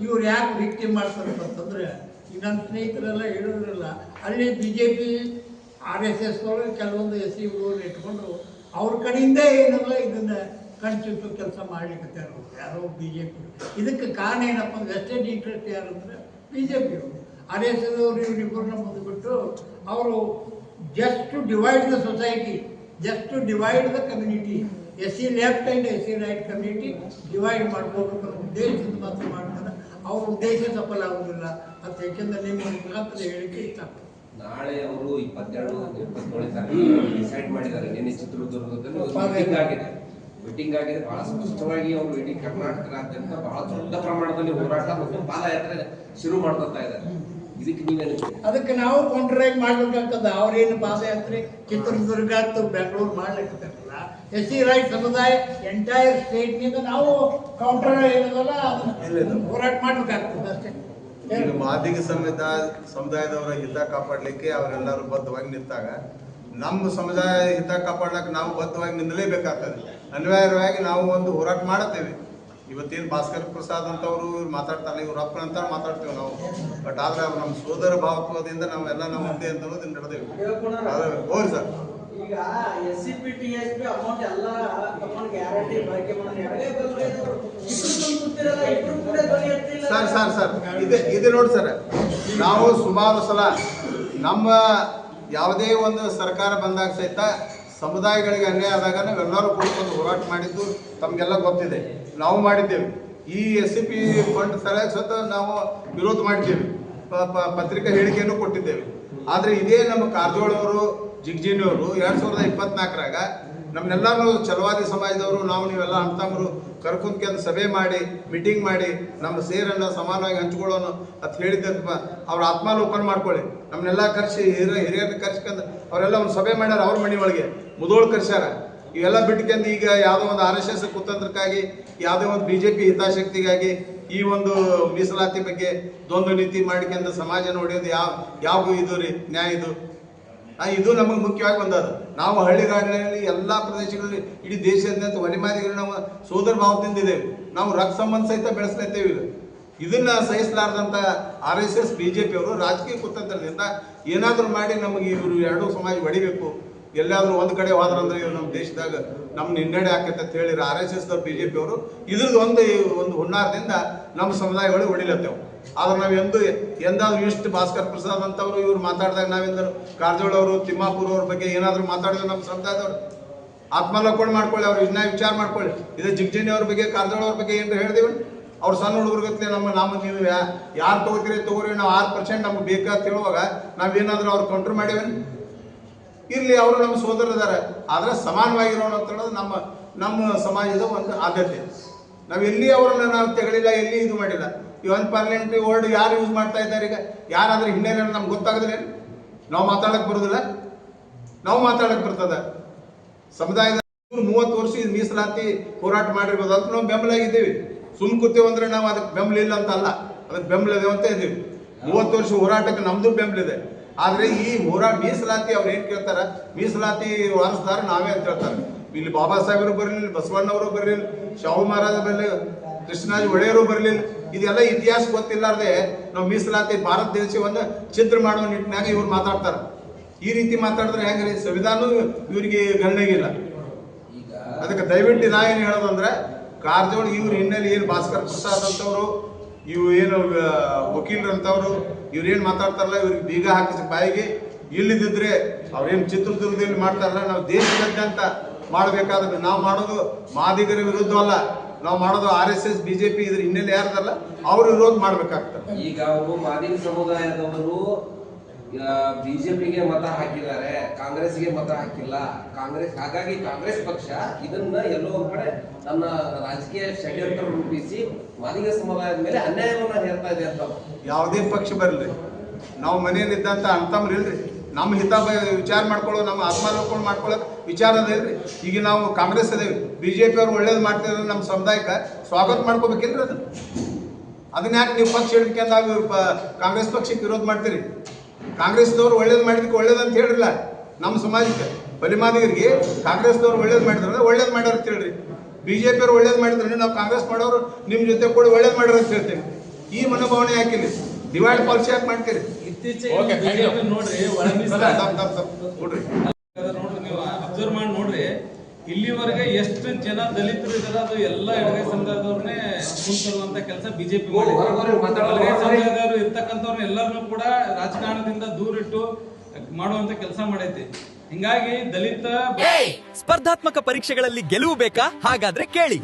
ಇವ್ರು ಯಾಕೆ ವಿಕ್ಟಿಮ್ ಮಾಡ್ತಾರೆ ಅಂತಂದ್ರೆ, ಈಗ ನನ್ನ ಸ್ನೇಹಿತರೆಲ್ಲ ಹೇಳಿದ್ರಲ್ಲ, ಅಲ್ಲಿ BJP RSS ಕೆಲವೊಂದು SC ಹುಡುಗರು ಇಟ್ಕೊಂಡು ಅವ್ರ ಕಡೆಯಿಂದ ಏನಲ್ಲ ಇದನ್ನ ಕಣ್ಚಿಟ್ಟು ಕೆಲಸ ಮಾಡ್ಲಿಕ್ಕೆ ಯಾರೋ BJP. ಇದಕ್ಕೆ ಕಾರಣ ಏನಪ್ಪ ಅಂದ್ರೆ ವೆಸ್ಟೆಡ್ ಇಂಟ್ರೆಸ್ಟ್ ಯಾರು ಅಂದರೆ BJP ಅವರು. RSS ಅವರು ಇವರಿಬ್ಬರನ್ನ ಮುಂದುಬಿಟ್ಟು ಅವರು just to divide the society, just to divide the community, SC left and SC right community divide ಮಾಡ್ಕೋಬೇಕು ಅನ್ನೋ ಉದ್ದೇಶದಿಂದ ಮಾತ್ರ ಮಾಡ್ತಾರೆ. ಅವ್ರ ಉದ್ದೇಶ ಸಫಲ ಆಗೋದಿಲ್ಲ ಅಂತ ಏಕೆಂದರೆ ನಿಮ್ಮ ಮುಖಾಂತರ ಹೇಳಿಕೆ ಇಷ್ಟಪಡ್ತಾರೆ. ನಾಳೆ ಅವರು 22-27 ತಾರೀಕು ಡಿಸೈಡ್ ಮಾಡಿದ್ದಾರೆ. ನಿನ್ನೆ ಚಿತ್ರದುರ್ಗದಲ್ಲಿ ಮೀಟಿಂಗ್ ಆಗಿದೆ. ಬಹಳ ಸ್ಪಷ್ಟವಾಗಿ ಅವರು ಇಡೀ ಕರ್ನಾಟಕದಾದ್ಯಂತ ಬಹಳ ದೊಡ್ಡ ಪ್ರಮಾಣದಲ್ಲಿ ಹೋರಾಟ ಮತ್ತು ಪಾದಯಾತ್ರೆ ಶುರು ಮಾಡ್ತಾ ಇದ್ದಾರೆ. ಇದಕ್ಕೆ ನೀವೇನು? ಅದಕ್ಕೆ ನಾವು ಕೌಂಟರೈಸ್ ಮಾಡ್ಬೇಕಾಗ್ತದ. ಅವ್ರೇನು ಪಾದಯಾತ್ರೆ ಚಿತ್ರದುರ್ಗ ಬೆಂಗಳೂರು ಮಾಡ್ಲಿಕ್ಕಿಲ್ಲ. SC ರೈಟ್ ಸಮುದಾಯ ಎಂಟೈರ್ ಸ್ಟೇಟ್ನಿಂದ ನಾವು ಕೌಂಟರ್ ಏನದಲ್ಲ ಅದನ್ನ ಹೋರಾಟ ಮಾಡ್ಬೇಕಾಗ್ತದೆ ಅಷ್ಟೇ. ಈಗ ಮಾದಿಗ ಸಮುದಾಯದವರ ಹಿತ ಕಾಪಾಡಲಿಕ್ಕೆ ಅವರೆಲ್ಲರೂ ಬದ್ಧವಾಗಿ ನಿಂತಾಗ ನಮ್ಮ ಸಮುದಾಯ ಹಿತ ಕಾಪಾಡಲಿಕ್ಕೆ ನಾವು ಬದ್ಧವಾಗಿ ನಿಲ್ಲಲೇಬೇಕಾಗ್ತದೆ. ಅನಿವಾರ್ಯವಾಗಿ ನಾವು ಒಂದು ಹೋರಾಟ ಮಾಡುತ್ತೇವೆ. ಇವತ್ತೇನು ಭಾಸ್ಕರ್ ಪ್ರಸಾದ್ ಅಂತವರು ಮಾತಾಡ್ತಾರೆ, ಇವ್ರು ಅಪ್ಪ ಅಂತ ಮಾತಾಡ್ತೇವೆ ನಾವು. ಬಟ್ ಆದ್ರೆ ನಮ್ಮ ಸೋದರ ಭಾವತ್ವದಿಂದ ನಾವೆಲ್ಲ ನಮ್ಮ ಮುಂದೆ ಅಂತ ನಡೆದೇವೆ. ಹೋರಿ ಸರ್, ಈಗ SCP TSP ಅಮೌಂಟ್ ಎಲ್ಲ ತಮ್ಮ ಗ್ಯಾರಂಟಿ ಬಳಕೆ ಸರ್ ಇದೆ ನೋಡಿ ಸರ್, ನಾವು ಸುಮಾರು ಸಲ ನಮ್ಮ ಯಾವುದೇ ಒಂದು ಸರ್ಕಾರ ಬಂದಾಗ ಸಹಿತ ಸಮುದಾಯಗಳಿಗೆ ಅನ್ಯಾಯ ಆದಾಗ ನಾವೆಲ್ಲರೂ ಕೂತ್ಕೊಂಡು ಹೋರಾಟ ಮಾಡಿದ್ದು ತಮಗೆಲ್ಲ ಗೊತ್ತಿದೆ. ನಾವು ಮಾಡಿದ್ದೇವೆ. ಈ SCP ಫಂಡ್ ಸಲಹೆ ನಾವು ವಿರೋಧ ಮಾಡಿದ್ದೇವೆ, ಪತ್ರಿಕಾ ಹೇಳಿಕೆಯನ್ನು ಕೊಟ್ಟಿದ್ದೇವೆ. ಆದರೆ ಇದೇ ನಮ್ಮ ಕಾರಜೋಳ ಅವರು, ಜಿಗ್ಜಿನಿಯವರು 2024ರಾಗ ನಮ್ಮನ್ನೆಲ್ಲರೂ ಛಲವಾದಿ ಸಮಾಜದವರು ನಾವು ನೀವೆಲ್ಲ ಅಣ್ತಮ್ಮರು ಕರ್ಕೊಂಡ್ಕೊಂಡು ಸಭೆ ಮಾಡಿ ಮೀಟಿಂಗ್ ಮಾಡಿ ನಮ್ಮ ಸೇರನ್ನು ಸಮಾನವಾಗಿ ಹಂಚ್ಕೊಳ್ಳೋಣ ಅಂತ ಹೇಳಿದ್ದಪ್ಪ. ಅವ್ರ ಆತ್ಮಾಲೋಪನ ಮಾಡ್ಕೊಳ್ಳಿ. ನಮ್ಮನ್ನೆಲ್ಲ ಕರೆಸಿ ಹಿರಿಯರನ್ನ ಕರ್ಸ್ಕೊಂಡು ಅವರೆಲ್ಲ ಒಂದು ಸಭೆ ಮಾಡ್ಯಾರ. ಅವ್ರ ಮನೆ ಒಳಗೆ ಮುದೋಳು ಕರ್ಸ್ಯಾರ. ಇವೆಲ್ಲ ಬಿಟ್ಕೊಂಡು ಈಗ ಯಾವುದೋ ಒಂದು RSS ಕುತಂತ್ರಕ್ಕಾಗಿ, ಯಾವುದೋ ಒಂದು BJP ಹಿತಾಸಕ್ತಿಗಾಗಿ ಈ ಒಂದು ಮೀಸಲಾತಿ ಬಗ್ಗೆ ದ್ವಂದ್ವ ನೀತಿ ಮಾಡ್ಕೊಂಡು ಸಮಾಜ ನೋಡೋದು ಯಾವ ಇದು ರೀ ನ್ಯಾಯ ಇದು? ಇದು ನಮಗೆ ಮುಖ್ಯವಾಗಿ ಬಂದದ. ನಾವು ಹಳ್ಳಿಗಾಡಿನಲ್ಲಿ ಎಲ್ಲ ಪ್ರದೇಶಗಳಲ್ಲಿ ಇಡೀ ದೇಶಾದ್ಯಂತ ಒಲಿಮಾದಿಗಳು ನಾವು ಸೋದರ ಭಾವದಿಂದ ಇದ್ದೇವೆ. ನಾವು ರಕ್ತ ಸಂಬಂಧ ಸಹಿತ ಬೆಳೆಸ್ಲತ್ತೇವೆ. ಇದನ್ನ ಸಹಿಸಲಾರ್ದಂಥ RSS BJP ಅವರು ರಾಜಕೀಯ ಕುತಂತ್ರದಿಂದ ಏನಾದರೂ ಮಾಡಿ ನಮಗೆ ಇವರು ಎರಡೂ ಸಮಾಜ ಹೊಡಿಬೇಕು, ಎಲ್ಲಾದರೂ ಒಂದು ಕಡೆ ಹೋದ್ರಂದ್ರೆ ಇವ್ರು ನಮ್ಮ ದೇಶದಾಗ ನಮ್ಮ ಹಿನ್ನಡೆ ಆಕೈತೆ ಅಂತ ಹೇಳಿರ RSS BJP ಅವರು ಇದ್ರದ್ದು ಒಂದು ಹುನ್ನಾರದಿಂದ ನಮ್ಮ ಸಮುದಾಯಗಳು ಹೊಡಿಲತ್ತೇವೆ. ಆದ್ರೆ ನಾವು ಎಂದಾದ್ರೂ ಇಷ್ಟು ಭಾಸ್ಕರ್ ಪ್ರಸಾದ್ ಅಂತವ್ರು ಇವ್ರು ಮಾತಾಡಿದಾಗ ನಾವೆಂದರು ಕಾರಜೋಳ ಅವರು, ತಿಮ್ಮಾಪುರ ಅವ್ರ ಬಗ್ಗೆ ಏನಾದರೂ ಮಾತಾಡಿದ್ರೆ ನಮ್ಮ ಸಮುದಾಯದವ್ರು ಆತ್ಮಾವಲೋಕನ ಮಾಡ್ಕೊಳ್ಳಿ, ಅವ್ರು ಇನ್ನ ವಿಚಾರ ಮಾಡ್ಕೊಳ್ಳಿ. ಇದು ಜಿಗ್ಜಿನಿ ಅವ್ರ ಬಗ್ಗೆ, ಕಾರಜೋಳ ಅವ್ರ ಬಗ್ಗೆ ಏನ್ರ ಹೇಳಿದೀವಿ? ಅವ್ರು ಸಣ್ಣ ಹುಡುಗರಿಗೆ ನಮ್ಮ ನೀವು ಯಾರು ತಗೋತೀರಿ ತಗೋರಿ, ನಾವು 6% ನಮ್ಗೆ ಬೇಕಾ ಹೇಳುವಾಗ ನಾವೇನಾದ್ರೂ ಅವ್ರು ಕೌಂಟ್ರ್ ಮಾಡಿವೇನು? ಇರ್ಲಿ, ಅವರು ನಮ್ಮ ಸೋದರದಾರ, ಆದ್ರೆ ಸಮಾನವಾಗಿರೋಣ ಅಂತ ಹೇಳೋದು ನಮ್ಮ ಸಮಾಜದ ಒಂದು ಆದ್ಯತೆ. ನಾವು ಎಲ್ಲಿ ಅವ್ರನ್ನ ನಾವು ತೆಗಳಿಲ್ಲ, ಎಲ್ಲಿ ಇದು ಮಾಡಿಲ್ಲ. ಈ ಒಂದು ಪಾರ್ಲಿಮೆಂಟ್ರಿ ವರ್ಡ್ ಯಾರು ಯೂಸ್ ಮಾಡ್ತಾ ಇದ್ದಾರೆ ಈಗ? ಯಾರಾದ್ರೂ ಹಿನ್ನೆಲೆ ನಮ್ಗೆ ಗೊತ್ತಾಗದಿಲ್ಲ, ನಾವು ಮಾತಾಡಕ್ ಬರೋದಿಲ್ಲ, ನಾವು ಮಾತಾಡಕ್ ಬರ್ತದ. ಸಮುದಾಯದ 30 ವರ್ಷ ಇದು ಮೀಸಲಾತಿ ಹೋರಾಟ ಮಾಡಿರ್ಬೋದು ಅಂತ ನಾವು ಬೆಂಬಲಾಗಿದ್ದೀವಿ. ಸುಮ್ ಕೂತೇವೆ ಅಂದ್ರೆ ನಾವು ಅದಕ್ಕೆ ಬೆಂಬಲ ಇಲ್ಲ ಅಂತ ಅಲ್ಲ, ಅದಕ್ಕೆ ಬೆಂಬಲ ಇದೆ ಅಂತ ಇದ್ದೀವಿ. 30 ವರ್ಷ ಹೋರಾಟಕ್ಕೆ ನಮ್ದು ಬೆಂಬಲ ಇದೆ. ಆದ್ರೆ ಈ ಮೀಸಲಾತಿ ಅವ್ರು ಏನ್ ಕೇಳ್ತಾರ, ಮೀಸಲಾತಿ ವಾರಸ್ದಾರ ನಾವೇ ಅಂತ ಹೇಳ್ತಾರೆ. ಇಲ್ಲಿ ಬಾಬಾ ಸಾಹೇಬರು ಬರಲಿಲ್ಲ, ಬಸವಣ್ಣವರು ಬರಲಿಲ್ಲ, ಶಾಹು ಮಹಾರಾಜ ಬರಲಿಲ್ಲ, ಕೃಷ್ಣರಾಜ ಒಡೆಯರು ಬರಲಿಲ್ಲ. ಇದೆಲ್ಲ ಇತಿಹಾಸ ಗೊತ್ತಿಲ್ಲಾರ್ದೆ ನಾವು ಮೀಸಲಾತಿ ಭಾರತ ದೇಶವನ್ನು ಛಿದ್ರ ಮಾಡುವ ನಿಟ್ಟಿನಾಗ ಇವ್ರು ಮಾತಾಡ್ತಾರೆ. ಈ ರೀತಿ ಮಾತಾಡಿದ್ರೆ ಹೆಂಗ್ರಿ? ಸಂವಿಧಾನ ಇವ್ರಿಗೆ ಗಣನೆಗಿಲ್ಲ. ಅದಕ್ಕೆ ದಯವಿಟ್ಟು ನಾ ಏನು ಹೇಳೋದಂದ್ರೆ, ಕಾರಜೋಳ ಇವ್ರ ಹಿನ್ನೆಲೆ ಏನು ಭಾಸ್ಕರ್ ಪ್ರಸಾದ್ ಅಂತವ್ರು, ಇವು ಏನು ವಕೀಲರಂತವ್ರು ಇವ್ರೇನು ಮಾತಾಡ್ತಾರಲ್ಲ, ಇವ್ರಿಗೆ ಬೀಗ ಹಾಕಿಸಿ ಬಾಯಿಗೆ. ಇಲ್ಲಿದ್ದಿದ್ರೆ ಅವ್ರೇನು ಚಿತ್ರದುರ್ಗದಲ್ಲಿ ಮಾಡ್ತಾರಲ್ಲ, ನಾವು ದೇಶದಾದ್ಯಂತ ಮಾಡಬೇಕಾದ್ರೆ ನಾವು ಮಾಡೋದು ಮಾದಿಗರ ವಿರುದ್ಧ ಅಲ್ಲ, ನಾವು ಮಾಡೋದು RSS BJP ಇದ್ರ ಹಿನ್ನೆಲೆ ಯಾರ್ದಲ್ಲ ಅವ್ರ ವಿರೋಧ ಮಾಡ್ಬೇಕಾಗ್ತದೆ. ಈಗ ಅವರು ಮಾದಿಗ ಸಮುದಾಯದವರು ಬಿಜೆಪಿಗೆ ಮತ ಹಾಕಿದ್ದಾರೆ, ಕಾಂಗ್ರೆಸ್ಗೆ ಮತ ಹಾಕಿಲ್ಲ. ಹಾಗಾಗಿ ಕಾಂಗ್ರೆಸ್ ಪಕ್ಷ ಇದನ್ನ ಎಲ್ಲೋ ಒಂದ್ ಕಡೆ ತನ್ನ ರಾಜಕೀಯ ಷಡ್ಯಂತ್ರ ರೂಪಿಸಿ ಮಾದಿಗ ಸಮುದಾಯದ ಮೇಲೆ ಅನ್ಯಾಯವನ್ನ ಹೇರ್ತಾ ಇದೆ ಅಂತ. ಯಾವುದೇ ಪಕ್ಷ ಬರಲ್ರಿ, ನಾವು ಮನೆಯಲ್ಲಿ ಇದ್ದಂತ ಅಂತಮ್ರಿ ಇಲ್ರಿ, ನಮ್ಮ ಹಿತ ವಿಚಾರ ಮಾಡ್ಕೊಳ್ಳೋ, ನಮ್ಮ ಆತ್ಮಾವಲೋಕನ ಮಾಡ್ಕೊಳ್ಳೋಕೆ ವಿಚಾರ ಅದೇನ್ರಿ. ಈಗ ನಾವು ಕಾಂಗ್ರೆಸ್ ಅದೇವಿ, BJP ಅವ್ರು ಒಳ್ಳೇದು ಮಾಡ್ತಿದ್ರೆ ನಮ್ಮ ಸಮುದಾಯಕ್ಕೆ ಸ್ವಾಗತ ಮಾಡ್ಕೋಬೇಕಿಲ್ರಿ. ಅದನ್ನ ಯಾಕೆ ನೀವು ಪಕ್ಷ ಹಿಡಿಕೆ ನಾವು ಕಾಂಗ್ರೆಸ್ ಪಕ್ಷಕ್ಕೆ ವಿರೋಧ ಮಾಡ್ತೀರಿ? ಕಾಂಗ್ರೆಸ್ದವ್ರು ಒಳ್ಳೇದು ಮಾಡಿದಕ್ಕೆ ಒಳ್ಳೇದಂತ ಹೇಳಿರಲ್ಲ ನಮ್ಮ ಸಮಾಜಕ್ಕೆ. ಬಲಿಮಾದಿಗರಿಗೆ ಕಾಂಗ್ರೆಸ್ದವ್ರು ಒಳ್ಳೇದು ಮಾಡಿದ್ರೆ ಒಳ್ಳೇದು ಮಾಡ್ಯಾರ ಅಂತ ಹೇಳ್ರಿ, BJP ಅವ್ರು ಒಳ್ಳೇದು ಮಾಡಿದ್ರೆ ನಾವು ಕಾಂಗ್ರೆಸ್ ಮಾಡೋರು ನಿಮ್ಮ ಜೊತೆ ಕೂಡ ಒಳ್ಳೇದು ಮಾಡ್ಯಾರ ಅಂತ ಹೇಳ್ತೇವೆ. ಈ ಮನೋಭಾವನೆ ಯಾಕಿಲ್ಲ? ಡಿವೈಡ್ ಪಾಲಿಸಿ ಯಾಕೆ ಮಾಡ್ತೀರಿ? ಇತ್ತೀಚೆಗೆ ನೋಡ್ರಿ, ನೋಡ್ರಿ ನೀವು ಅಬ್ಸರ್ವ್ ಮಾಡಿ ನೋಡ್ರಿ, ಇಲ್ಲಿವರೆಗೆ ಎಷ್ಟು ಜನ ದಲಿತರು ಇದಾರೆ, ಅದು ಎಲ್ಲ ಎಡಗೈ ಸಮುದಾಯದವ್ರನ್ನೇ ಕುಂತರುವಂತ ಕೆಲಸ ಬಿಜೆಪಿ ಎಡಗೈ ಸಮುದಾಯದವರು ಇರ್ತಕ್ಕಂಥವ್ರನ್ನ ಎಲ್ಲರನ್ನೂ ಕೂಡ ರಾಜಕಾರಣದಿಂದ ದೂರಿಟ್ಟು ಮಾಡುವಂತ ಕೆಲಸ ಮಾಡೈತಿ. ಹಿಂಗಾಗಿ ದಲಿತ ಸ್ಪರ್ಧಾತ್ಮಕ ಪರೀಕ್ಷೆಗಳಲ್ಲಿ ಗೆಲುವು ಬೇಕಾ? ಹಾಗಾದ್ರೆ ಕೇಳಿ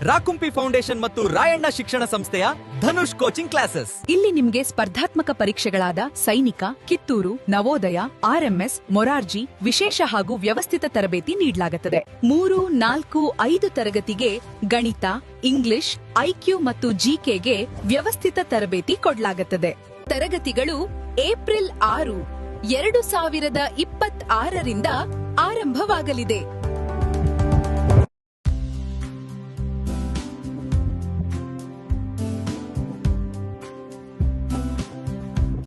ರಾಕುಂಪಿ ಫೌಂಡೇಶನ್ ಮತ್ತು ರಾಯಣ್ಣ ಶಿಕ್ಷಣ ಸಂಸ್ಥೆಯ ಧನುಷ್ ಕೋಚಿಂಗ್ ಕ್ಲಾಸಸ್. ಇಲ್ಲಿ ನಿಮ್ಗೆ ಸ್ಪರ್ಧಾತ್ಮಕ ಪರೀಕ್ಷೆಗಳಾದ ಸೈನಿಕ, ಕಿತ್ತೂರು, ನವೋದಯ, RMS, ಮೊರಾರ್ಜಿ ವಿಶೇಷ ಹಾಗೂ ವ್ಯವಸ್ಥಿತ ತರಬೇತಿ ನೀಡಲಾಗುತ್ತದೆ. 3, 4, 5 ತರಗತಿಗೆ ಗಣಿತ, ಇಂಗ್ಲಿಷ್, IQ ಮತ್ತು GKಗೆ ವ್ಯವಸ್ಥಿತ ತರಬೇತಿ ಕೊಡಲಾಗುತ್ತದೆ. ತರಗತಿಗಳು ಏಪ್ರಿಲ್ 6, 2026ರಿಂದ ಆರಂಭವಾಗಲಿದೆ.